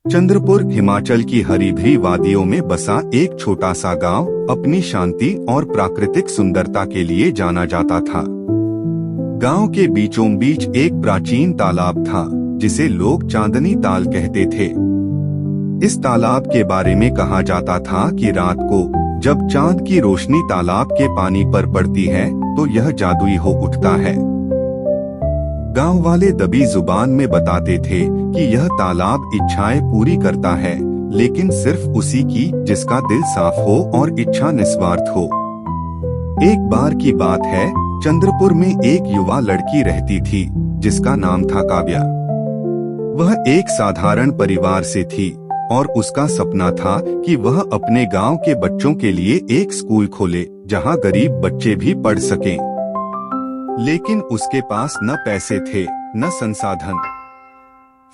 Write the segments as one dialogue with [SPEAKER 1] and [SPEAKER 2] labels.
[SPEAKER 1] चंद्रपुर हिमाचल की हरी भरी वादियों में बसा एक छोटा सा गांव अपनी शांति और प्राकृतिक सुंदरता के लिए जाना जाता था। गांव के बीचों बीच एक प्राचीन तालाब था जिसे लोग चांदनी ताल कहते थे। इस तालाब के बारे में कहा जाता था कि रात को जब चांद की रोशनी तालाब के पानी पर पड़ती है तो यह जादुई हो उठता है। गांव वाले दबी जुबान में बताते थे कि यह तालाब इच्छाएं पूरी करता है, लेकिन सिर्फ उसी की जिसका दिल साफ हो और इच्छा निस्वार्थ हो। एक बार की बात है, चंद्रपुर में एक युवा लड़की रहती थी जिसका नाम था काव्या। वह एक साधारण परिवार से थी और उसका सपना था कि वह अपने गांव के बच्चों के लिए एक स्कूल खोले जहां गरीब बच्चे भी पढ़ सकें। लेकिन उसके पास न पैसे थे न संसाधन।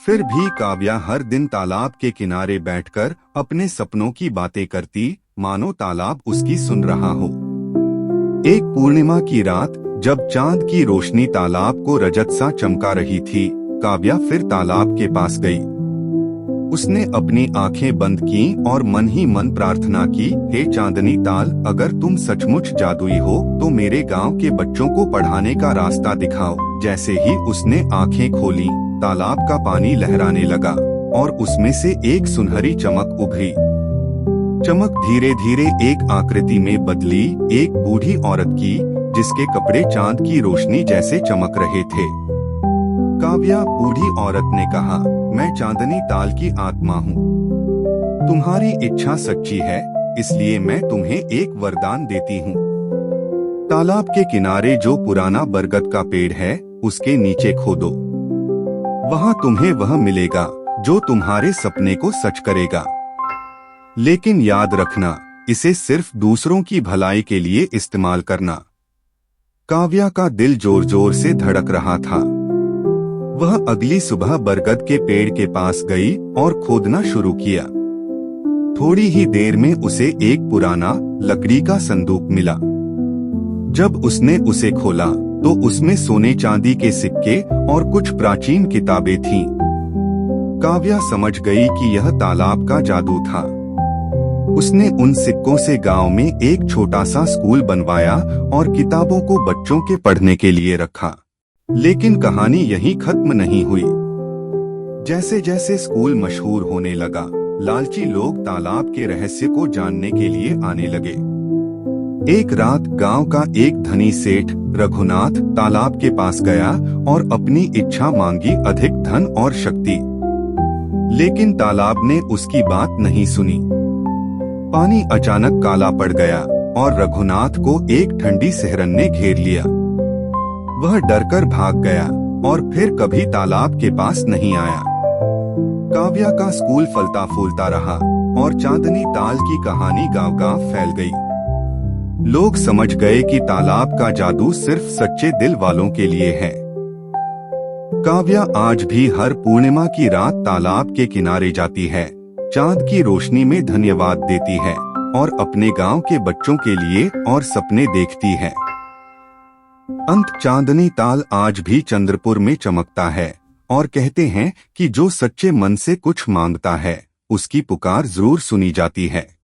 [SPEAKER 1] फिर भी काव्या हर दिन तालाब के किनारे बैठकर अपने सपनों की बातें करती, मानो तालाब उसकी सुन रहा हो। एक पूर्णिमा की रात जब चांद की रोशनी तालाब को रजत सा चमका रही थी, काव्या फिर तालाब के पास गई। उसने अपनी आंखें बंद की और मन ही मन प्रार्थना की, हे चांदनी ताल, अगर तुम सचमुच जादुई हो तो मेरे गांव के बच्चों को पढ़ाने का रास्ता दिखाओ। जैसे ही उसने आंखें खोली, तालाब का पानी लहराने लगा और उसमें से एक सुनहरी चमक उभरी। चमक धीरे धीरे एक आकृति में बदली, एक बूढ़ी औरत की जिसके कपड़े चांद की रोशनी जैसे चमक रहे थे। काव्या, बूढ़ी औरत ने कहा, मैं चांदनी ताल की आत्मा हूँ। तुम्हारी इच्छा सच्ची है, इसलिए मैं तुम्हें एक वरदान देती हूँ। तालाब के किनारे जो पुराना बरगद का पेड़ है, उसके नीचे खोदो। वहाँ तुम्हें वह मिलेगा जो तुम्हारे सपने को सच करेगा। लेकिन याद रखना, इसे सिर्फ दूसरों की भलाई के लिए इस्तेमाल करना। काव्या का दिल जोर जोर से धड़क रहा था। वह अगली सुबह बरगद के पेड़ के पास गई और खोदना शुरू किया। थोड़ी ही देर में उसे एक पुराना लकड़ी का संदूक मिला। जब उसने उसे खोला तो उसमें सोने चांदी के सिक्के और कुछ प्राचीन किताबें थीं। काव्या समझ गई कि यह तालाब का जादू था। उसने उन सिक्कों से गांव में एक छोटा सा स्कूल बनवाया और किताबों को बच्चों के पढ़ने के लिए रखा। लेकिन कहानी यहीं खत्म नहीं हुई। जैसे जैसे स्कूल मशहूर होने लगा, लालची लोग तालाब के रहस्य को जानने के लिए आने लगे। एक रात गांव का एक धनी सेठ रघुनाथ तालाब के पास गया और अपनी इच्छा मांगी, अधिक धन और शक्ति। लेकिन तालाब ने उसकी बात नहीं सुनी। पानी अचानक काला पड़ गया और रघुनाथ को एक ठंडी सिहरन ने घेर लिया। वह डरकर भाग गया और फिर कभी तालाब के पास नहीं आया। काव्या का स्कूल फलता फूलता रहा और चांदनी ताल की कहानी गांव-गांव फैल गई। लोग समझ गए कि तालाब का जादू सिर्फ सच्चे दिल वालों के लिए है। काव्या आज भी हर पूर्णिमा की रात तालाब के किनारे जाती है, चांद की रोशनी में धन्यवाद देती है और अपने गांव के बच्चों के लिए और सपने देखती है। अंत चांदनी ताल आज भी चंद्रपुर में चमकता है और कहते हैं कि जो सच्चे मन से कुछ मांगता है, उसकी पुकार जरूर सुनी जाती है।